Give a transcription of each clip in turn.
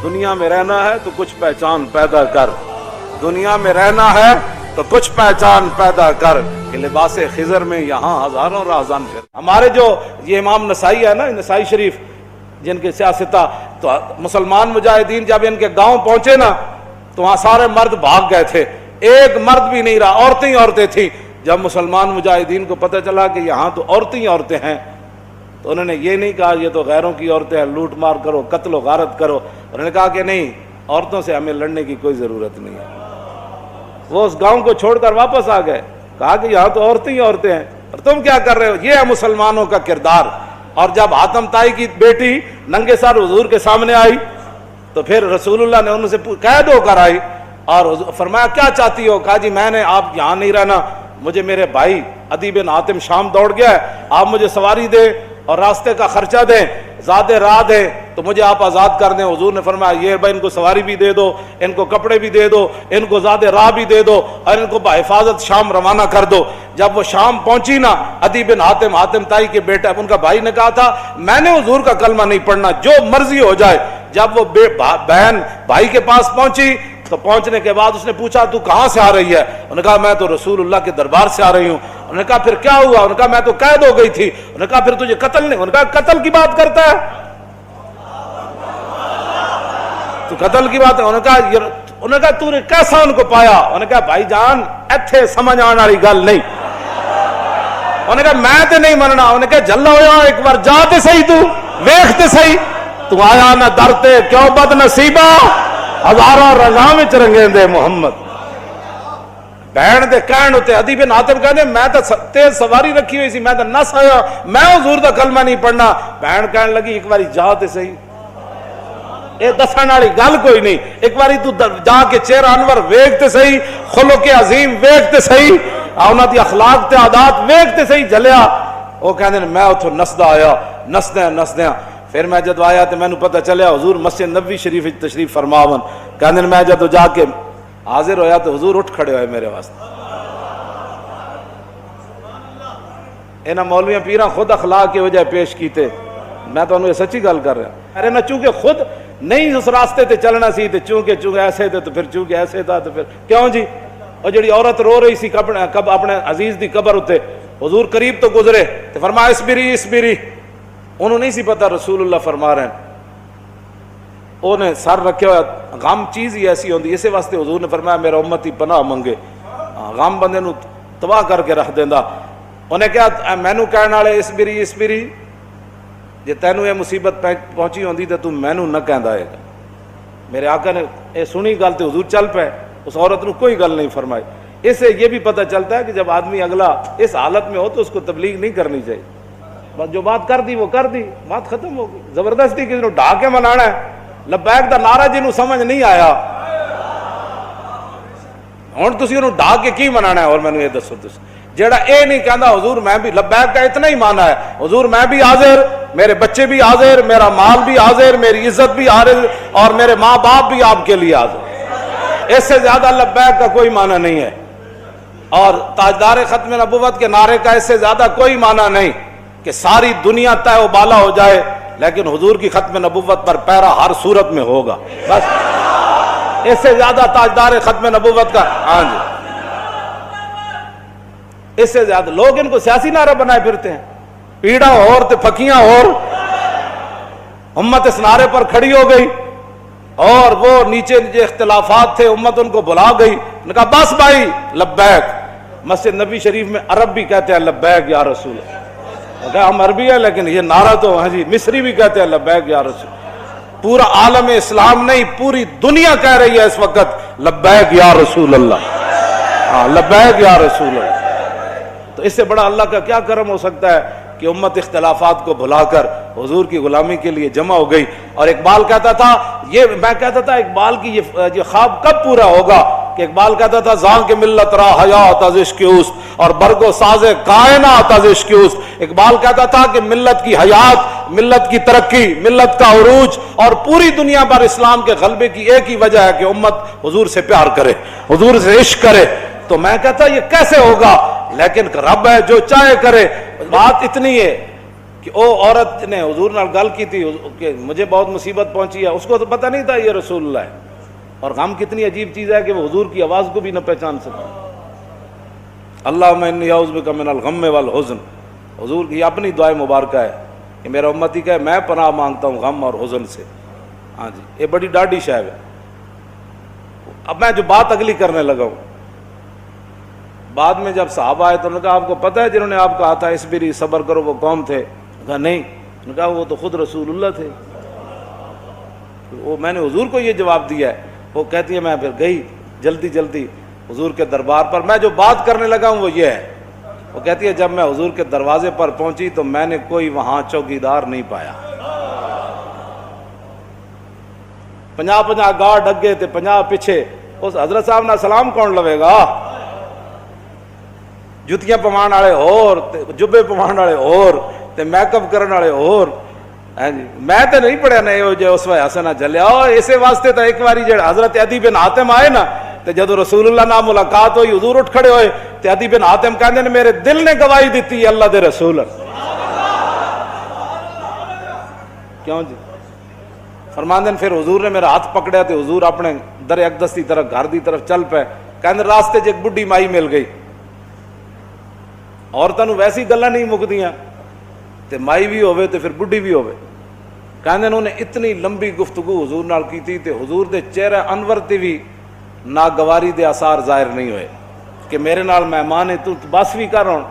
دنیا میں رہنا ہے تو کچھ پہچان پیدا کر، دنیا میں رہنا ہے تو کچھ پہچان پیدا کر کہ لباس خضر میں یہاں ہزاروں راہزن پھر۔ ہمارے جو یہ امام نسائی ہے نا، نسائی شریف جن کے سیاستہ، تو مسلمان مجاہدین جب ان کے گاؤں پہنچے نا تو وہاں سارے مرد بھاگ گئے تھے، ایک مرد بھی نہیں رہا، عورتیں ہی عورتیں تھیں۔ جب مسلمان مجاہدین کو پتہ چلا کہ یہاں تو عورتیں ہی عورتیں ہیں تو انہوں نے یہ نہیں کہا یہ تو غیروں کی عورتیں ہیں، لوٹ مار کرو، قتل و غارت کرو، انہوں نے کہا کہ نہیں، عورتوں سے ہمیں لڑنے کی کوئی ضرورت نہیں ہے۔ وہ اس گاؤں کو چھوڑ کر واپس آ گئے، کہا کہ یہاں تو عورتیں ہی عورتیں ہیں اور تم کیا کر رہے ہو؟ یہ ہے مسلمانوں کا کردار۔ اور جب حاتم طائی کی بیٹی ننگے سر حضور کے سامنے آئی تو پھر رسول اللہ نے ان سے قید ہو کر آئی اور فرمایا کیا چاہتی ہو؟ کہا جی میں نے آپ یہاں نہیں رہنا، مجھے میرے بھائی عدی بن حاتم شام دوڑ گیا ہے، آپ مجھے سواری دیں اور راستے کا خرچہ دیں، زیادہ راہ دیں تو مجھے آپ آزاد کر دیں۔ حضور نے فرمایا یہ بھائی ان کو سواری بھی دے دو، ان کو کپڑے بھی دے دو، ان کو زیادہ راہ بھی دے دو اور ان کو بحفاظت شام روانہ کر دو۔ جب وہ شام پہنچی نا، عدی بن حاتم، حاتم طائی کے بیٹا، ان کا بھائی نے کہا تھا میں نے حضور کا کلمہ نہیں پڑھنا، جو مرضی ہو جائے۔ جب وہ بہن بھائی کے پاس پہنچی تو پہنچنے کے بعد اس نے پوچھا تو کہاں سے آ رہی ہے؟ انہوں نے کہا میں تو رسول اللہ کے دربار سے آ رہی ہوں۔ انہوں نے کہا پھر کیا ہوا؟ انہوں نے کہا میں تو قید ہو گئی تھی۔ انہوں نے کہا پھر تجھے قتل نہیں؟ انہوں نے کہا قتل کی بات کرتا ہے تو قتل کی بات ہے؟ انہوں نے کہا تو نے کیسا ان کو پایا؟ انہوں نے کہا بھائی جان ایتھے سمجھ آنے والی گل نہیں۔ انہوں نے کہا میں تے نہیں مننا۔ انہوں نے کہا جلا ہوا ایک بار جا تے صحیح، تو ویکھ تے صحیح، تو آیا نہ درتے کیوں بد نصیبہ، ہزاروں رضا وچ رنگیں دے محمد۔ بہن دے کہن ہوتے عدی بن حاتم کہنے میں تو تیز سواری رکھی ہوئی سی، میں تو نس آیا، میں حضور دا کلمہ نہیں پڑھنا۔ بہن کہنے لگی ایک باری جا تے صحیح، اے دسن والی گل کوئی نہیں، ایک باری تو جا کے چہرہ انور ویکھ تے صحیح، خلق عظیم ویکھ تے صحیح، انہاں دی اخلاق تے عادات ویکھ تے صحیح جلیا۔ وہ کہندے میں اتھوں نسدا آیا، نسدیاں پھر میں جدو آیا تو میں نے پتہ چلیا حضور مسجد نبوی شریف تشریف فرماون۔ کہندے میں جدو جا کے حاضر ہویا تو حضور اٹھ کھڑے ہوئے میرے واسطے۔ انہاں مولویاں پیراں خود اخلاق کی وجہ پیش کیتے، میں تو انہوں یہ سچی گل کر رہا ارے نہ، چونکہ خود نہیں اس راستے تے چلنا سی تے چونکہ ایسے تھے تو پھر چونکہ ایسے تھا تو پھر کیوں جی۔ اور جڑی عورت رو رہی سی اپنے عزیز دی قبر ہوتے، حضور قریب تو گزرے تو فرمایا اسبری، انہوں نہیں سی پتا رسول اللہ فرما رہے ہیں، انہیں سر رکھے ہوا، غم چیز ہی ایسی ہوندی، اسی واسطے حضور نے فرمایا میرا امتی پناہ منگے، غم بندے نو تباہ کر کے رکھ دیندا۔ انہیں کہا مینو کہنے والے اسبری، جے تینوں یہ مصیبت پہنچی ہوندی تو مینو نہ کہندا ہے گا۔ میرے آقا نے یہ سنی گل تو حضور چل پے، اس عورت نو کوئی گل نہیں فرمائی۔ اس سے یہ بھی پتہ چلتا ہے کہ جب آدمی اگلا اس حالت میں ہو تو اس کو تبلیغ نہیں کرنی چاہیے، بس جو بات کر دی وہ کر دی، بات ختم ہو گئی۔ زبردستی کسی نو ڈھا کے منانا ہے، لبیک دا نعرہ جنوں سمجھ نہیں آیا ہن تسی انہوں ڈھا کے کی منانا ہے؟ اور میں نے یہ دسو تسی جیڑا اے نہیں کہندا حضور میں بھی لبیک کا اتنا ہی مانا ہے، حضور میں بھی حاضر، میرے بچے بھی حاضر، میرا مال بھی حاضر، میری عزت بھی حاضر اور میرے ماں باپ بھی آپ کے لیے حاضر، اس سے زیادہ لبیک کا کوئی معنی نہیں ہے۔ اور تاجدار ختم نبوت کے نعرے کا اس سے زیادہ کوئی معنی نہیں کہ ساری دنیا تہ و بالا ہو جائے لیکن حضور کی ختم نبوت پر پیرا ہر صورت میں ہوگا، بس اس سے زیادہ تاجدار ختم نبوت کا، ہاں جی اس سے زیادہ لوگ ان کو سیاسی نعرہ بنائے پھرتے ہیں، پیڑا اور تے پھکیاں اور، امت اس نعرے پر کھڑی ہو گئی اور وہ نیچے اختلافات تھے، امت ان کو بلا گئی، نے کہا بس بھائی لبیک۔ مسجد نبی شریف میں عرب بھی کہتے ہیں لبیک یا رسول، ہم عربی ہیں لیکن یہ نعرہ تو ہاں جی مصری بھی کہتے ہیں لبیک یا رسول۔ پورا عالم اسلام نہیں پوری دنیا کہہ رہی ہے اس وقت لبیک یا رسول اللہ، ہاں لبیک یا رسول اللہ۔ تو اس سے بڑا اللہ کا کیا کرم ہو سکتا ہے کہ امت اختلافات کو بھلا کر حضور کی غلامی کے لیے جمع ہو گئی۔ اور اقبال کہتا تھا، میں کہتا تھا اقبال کی یہ خواب کب پورا ہوگا کہ اقبال کہتا تھا زان کے ملت را حیات از عشق اوست اور برگ و ساز کائنات از عشق اوست۔ اقبال کہتا تھا کہ ملت کی حیات، ملت کی ترقی، ملت کا عروج اور پوری دنیا پر اسلام کے غلبے کی ایک ہی وجہ ہے کہ امت حضور سے پیار کرے، حضور سے عشق کرے۔ تو میں کہتا یہ کیسے ہوگا، لیکن رب ہے جو چاہے کرے۔ بات اتنی ہے کہ او عورت نے حضور نال گل کی تھی کہ مجھے بہت مصیبت پہنچی ہے، اس کو تو پتہ نہیں تھا یہ رسول اللہ ہے، اور غم کتنی عجیب چیز ہے کہ وہ حضور کی آواز کو بھی نہ پہچان سکا۔ اللہم انی اعوذ بک من الغم والحزن، حضور کی اپنی دعائے مبارکہ ہے کہ میرا امتی کہے میں پناہ مانگتا ہوں غم اور حزن سے۔ ہاں جی، یہ بڑی ڈاڈی شے ہے۔ اب میں جو بات اگلی کرنے لگا ہوں، بعد میں جب صحابہ آئے تو انہوں نے کہا آپ کو پتہ ہے جنہوں نے آپ کہا تھا اصبری صبر کرو وہ کون تھے؟ کہا نہیں۔ انہوں نے کہا وہ تو خود رسول اللہ تھے۔ وہ میں نے حضور کو یہ جواب دیا ہے۔ وہ کہتی ہے میں پھر گئی جلدی جلدی حضور کے دربار پر، میں جو بات کرنے لگا ہوں وہ یہ ہے۔ وہ کہتی ہے جب میں حضور کے دروازے پر پہنچی تو میں نے کوئی وہاں چوکیدار نہیں پایا۔ 50 گارڈ اگے تے 50 پیچھے، اس حضرت صاحب نہ سلام کون لوے گا؟ جتیاں پوان والے اور جبے پوان والے اور تے میک اپ کرن والے اور۔ میں تے نہیں پڑھیا نہیں ہو جو اس وقت حسنہ چلیا، اور اسی واسطے تو ایک باری جڑا حضرت عدی بن حاتم آئے نا تے جدو رسول اللہ نال ملاقات ہوئی حضور اٹھ کھڑے ہوئے تے عدی بن حاتم کہندے نے میرے دل نے گواہی دیتی ہے اللہ دے رسول۔ کیوں جی؟ فرماندے نے پھر حضور نے میرا ہاتھ پکڑیا تے حضور اپنے در اقدس کی طرف گھر دی طرف چل پے۔ کہندے راستے چ ایک بڈھی مائی مل گئی، عورتوں ویسی گلاں نہیں مکدیاں تے مائی بھی ہوے تے پھر بڈھی بھی ہوے۔ کہندے انہوں نے اتنی لمبی گفتگو حضور نال کیتی تے حضور دے چہرے انور تے بھی ناگواری دے آثار ظاہر نہیں ہوئے کہ میرے نال مہمان ہے تو بس بھی کر ہون۔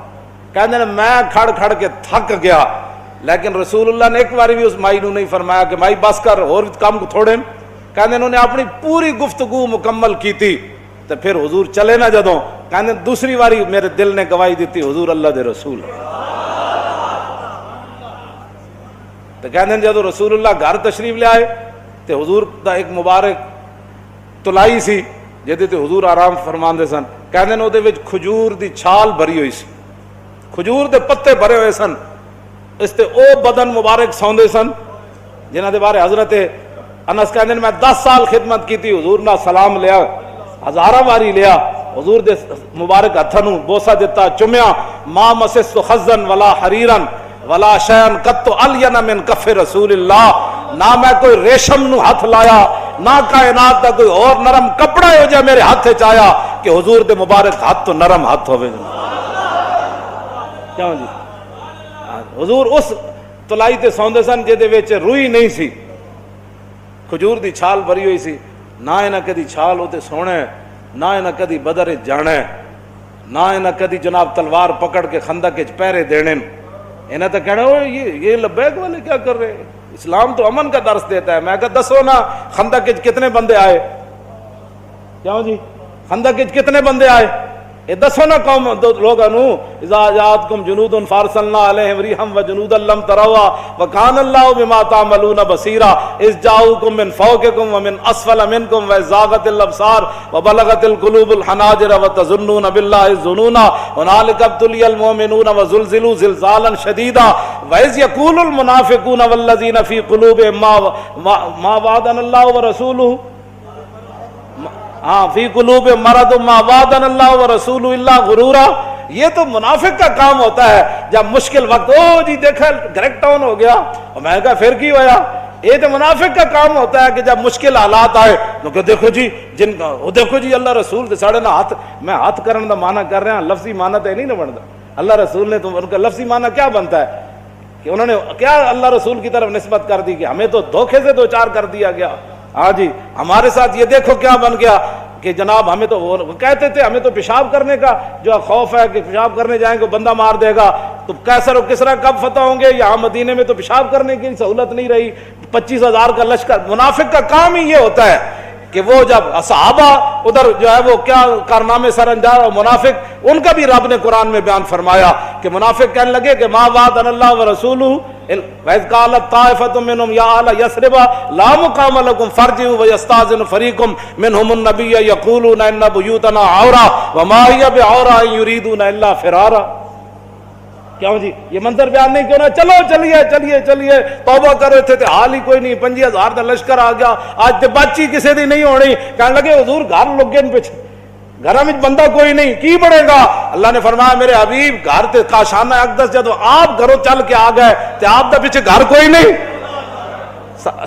کہندے نے میں کھڑ کھڑ کے تھک گیا، لیکن رسول اللہ نے ایک باری بھی اس مائی نو نہیں فرمایا کہ مائی بس کر اور کام کو تھوڑے۔ کہندے انہوں نے اپنی پوری گفتگو مکمل کی تھی تو پھر حضور چلے نہ جدوں، کہندے دوسری باری میرے دل نے گواہی دیتی حضور اللہ دے رسول۔ تو کہندے جدو رسول اللہ گھر تشریف لے آئے تو حضور دا ایک مبارک تلائی سی جہدے تے حضور آرام فرماندے سن۔ کہندے او دے وچ کھجور دی چھال بھری ہوئی سی، کھجور دے پتے بھرے ہوئے سن، اس تے او بدن مبارک سوندے سن جنہاں دے بارے حضرت انس کہندے میں 10 سال خدمت کیتی، حضور نہ سلام لیا، ہزارہ باری لیا، حضور دے مبارک ہتھاں نوں بوسہ دتا، چومیا۔ ما مسست خزن ولا حریرن ولا شیئن قط الین من کف رسول اللہ، نہ میں کوئی ریشم نو ہاتھ لایا نہ کائنات دا کوئی اور نرم کپڑا ہو جائے میرے ہاتھ چ آیا کہ حضور دے مبارک ہاتھ تو نرم ہاتھ ہوئے۔ کیوں جی؟ حضور اس تلائی تے سوندے سن جہدے وچ روئی نہیں سی، کھجور دی چھال بھری ہوئی سی، نہ انہاں کدی چھال ہوتے سونے، نہ انہاں کدی بدر جانے، نہ انہاں کدی جناب تلوار پکڑ کے خندق وچ پہرے دینے۔ انہیں تو کہنا یہ لبیک والے کیا کر رہے ہیں؟ اسلام تو امن کا درس دیتا ہے۔ میں کہا دسو نا خندق وچ کتنے بندے آئے؟ کیوں جی؟ خندق وچ کتنے بندے آئے؟ یہ دسو نا قوم لوگوں نو اذا جاءتکم جنود فارسلنا علیہم ریحا وجنودا لم تروا وکان اللہ بما تعملون بصیرا اذ جاءوکم من فوقکم ومن اسفل منکم وزاغت الابصار وبلغت القلوب الحناجر وتظنون باللہ الظنونا هنالک ابتلی المؤمنون وزلزلوا زلزالا شدیدا واذ یقول المنافقون والذین فی قلوبهم ما وعدنا اللہ ورسولہ ہاں فی قلوب مرض ما وعدنا اللہ ورسولہ الا غرورا۔ یہ تو منافق کا کام ہوتا ہے جب مشکل وقت او جی دیکھا گریک ٹاؤن ہو گیا، اور میں کہا پھر کی ہویا؟ یہ تو منافق کا کام ہوتا ہے کہ جب مشکل حالات آئے تو کہ دیکھو جی جن کا دیکھو جی اللہ رسول دے ساڑے نہ ہاتھ، میں ہاتھ کرن دا معنی کر رہا ہوں، لفظی معنی تو نہیں نہ بنتا۔ اللہ رسول نے تو ان کا لفظی معنی کیا بنتا ہے کہ انہوں نے کیا اللہ رسول کی طرف نسبت کر دی کہ ہمیں تو دھوکے سے دو چار کر دیا گیا۔ ہاں جی ہمارے ساتھ یہ دیکھو کیا بن گیا کہ جناب ہمیں تو وہ کہتے تھے ہمیں تو پیشاب کرنے کا جو خوف ہے کہ پیشاب کرنے جائیں گے بندہ مار دے گا، تو کیسر و کسرا کب فتح ہوں گے؟ یہاں مدینے میں تو پیشاب کرنے کی سہولت نہیں رہی، 25,000 کا لشکر۔ منافق کا کام ہی یہ ہوتا ہے کہ وہ جب صحابہ ادھر جو ہے وہ کیا کارنامے سر انجام، اور منافق ان کا بھی رب نے قرآن میں بیان فرمایا کہ منافق کہنے لگے کہ ما وعدنا اللہ ورسولہ وَإِذْ قَالَتْ طَائِفَةٌ مِّنْهُمْ يَا أَهْلَ يَثْرِبَ لَا مُقَامَ لَكُمْ فَارْجِعُوا وَيَسْتَأْذِنُ فَرِيقٌ مِّنْهُمُ النَّبِيَّ يَقُولُونَ إِنَّ بُيُوتَنَا عَوْرَةٌ وَمَا هِيَ بِعَوْرَةٍ إِن يُرِيدُونَ إِلَّا فِرَارًا۔ کیوں جی یہ منظر بیان نہیں کیوں نہ؟ چلو چلیے چلیے چلیے توبہ کر رہے تھے حال ہی کوئی نہیں، 25,000 کا لشکر آ گیا، آج تے بچی کسی دی نہیں ہونی۔ کہنے لگے حضور گھر لگے پیچھے گھر میں بندہ کوئی نہیں کی بڑھے گا. اللہ نے فرمایا میرے حبیب گھر تے کاشانہ اقدس جدو آپ گھروں چل کے آ گئے تے آپ دا پیچھے گھر کوئی نہیں.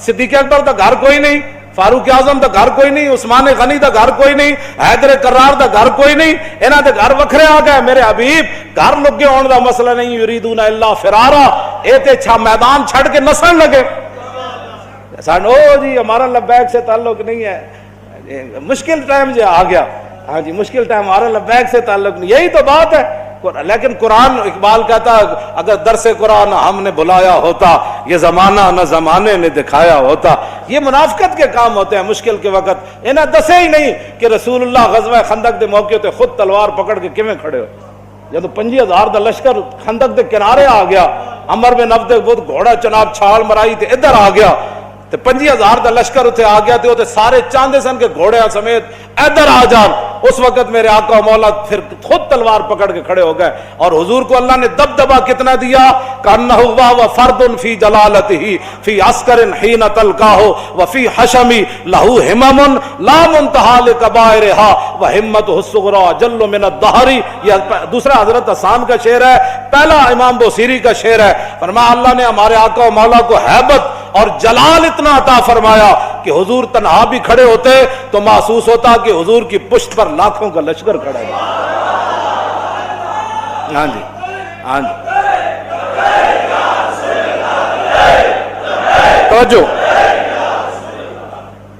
صدیق اکبر دا گھر کوئی نہیں, فاروق اعظم دا گھر کوئی نہیں, عثمان غنی دا گھر کوئی نہیں, حیدر کرار دا گھر کوئی نہیں, انہاں دے گھر وکھرے آ گئے. میرے حبیب گھر لگے ہون دا مسئلہ نہیں, یریدون الا فرارا, اے تے چھا میدان چھڑ کے نسن لگے. سانو جی ہمارا لبیک سے تعلق نہیں ہے, مشکل ٹائم جو آ گیا, ہاں جی مشکل ٹائم, ہمارا لبیک سے تعلق نہیں, یہی تو بات ہے. لیکن قرآن, اقبال کہتا اگر درس قرآن ہم نے بلایا ہوتا, یہ زمانہ نہ زمانے نے دکھایا ہوتا. یہ منافقت کے کام ہوتے ہیں مشکل کے وقت. انہیں دسے ہی نہیں کہ رسول اللہ غزوہ خندق دے موقع تے خود تلوار پکڑ کے کیویں کھڑے ہو. جب 50,000 دا لشکر خندق دے کنارے آ گیا, عمر بن عبد الود گھوڑا چناب چھال مرائی تے ادھر آ گیا, تے 50,000 دا لشکر اتنے آ گیا تے سارے چاندے سن کے گھوڑے سمیت ادھر آ جان. اس وقت میرے آقا و مولا پھر خود تلوار پکڑ کے کھڑے ہو گئے, اور حضور کو اللہ نے دبدبا کتنا دیا, کانہ و فرد فی جلالتہ فی عسکر حین تلقاہ وفی حشمی لہو ہمم لا منتہا لکبائرہا وہمتہ الصغری جل من الدہر. یہ دوسرا حضرت حسان کا شعر ہے, پہلا امام بوصیری کا شعر ہے. فرمایا اللہ نے ہمارے آقا و مولا کو ہیبت اور جلال اتنا عطا فرمایا کہ حضور تنہا بھی کھڑے ہوتے تو محسوس ہوتا کہ حضور کی پشت پر لاکھوں کا لشکر کھڑا ہے. ہاں جی ہاں جی توجہ,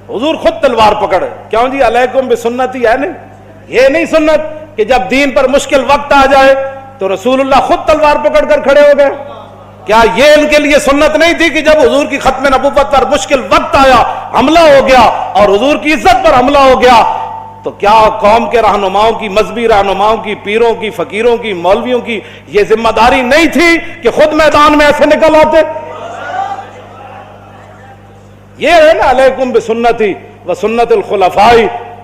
حضور خود تلوار پکڑے. کیوں جی علیکم بسنتی ہے نہیں, یہ نہیں سنت کہ جب دین پر مشکل وقت آ جائے تو رسول اللہ خود تلوار پکڑ کر کھڑے ہو گئے. کیا یہ ان کے لیے سنت نہیں تھی کہ جب حضور کی ختم نبوت پر مشکل وقت آیا, حملہ ہو گیا اور حضور کی عزت پر حملہ ہو گیا, تو کیا قوم کے رہنماؤں کی, مذہبی رہنماؤں کی, پیروں کی, فقیروں کی, مولویوں کی یہ ذمہ داری نہیں تھی کہ خود میدان میں ایسے نکل آتے؟ یہ ہے نا علیکم بسنتی و سنت الخلفاء,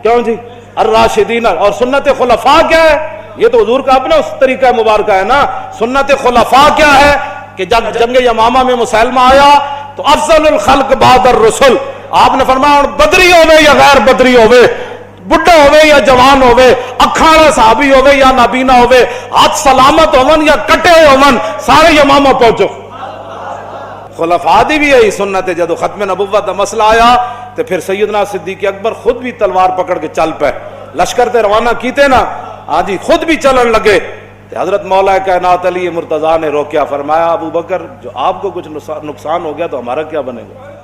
کیوں جی الراشدین. اور سنت خلفاء کیا ہے؟ یہ تو حضور کا اپنا اس طریقہ مبارکہ ہے نا. سنت خلفاء کیا ہے کہ جب جنگ یمامہ میں مسلمہ آیا تو افضل الخلق بعد الرسل, آپ نے فرمایا بدری ہوئے یا غیر بدری ہوئے, بڑھا ہوئے یا جوان ہوئے, اکھاڑا صحابی ہوئے یا نابینا ہوئے, ہاتھ سلامت ہون یا کٹے ہوئے ہون, سارے یمامہ پہنچو. خلفاء دی بھی یہی سنت ہے. جب ختم نبوت کا مسئلہ آیا تو پھر سیدنا صدیق اکبر خود بھی تلوار پکڑ کے چل پے, لشکر تے روانہ کیتے نا, ہاں جی خود بھی چلن لگے. حضرت مولا کائنات علی مرتضیٰ نے روکیا, فرمایا ابو بکر جو آپ کو کچھ نقصان ہو گیا تو ہمارا کیا بنے گا؟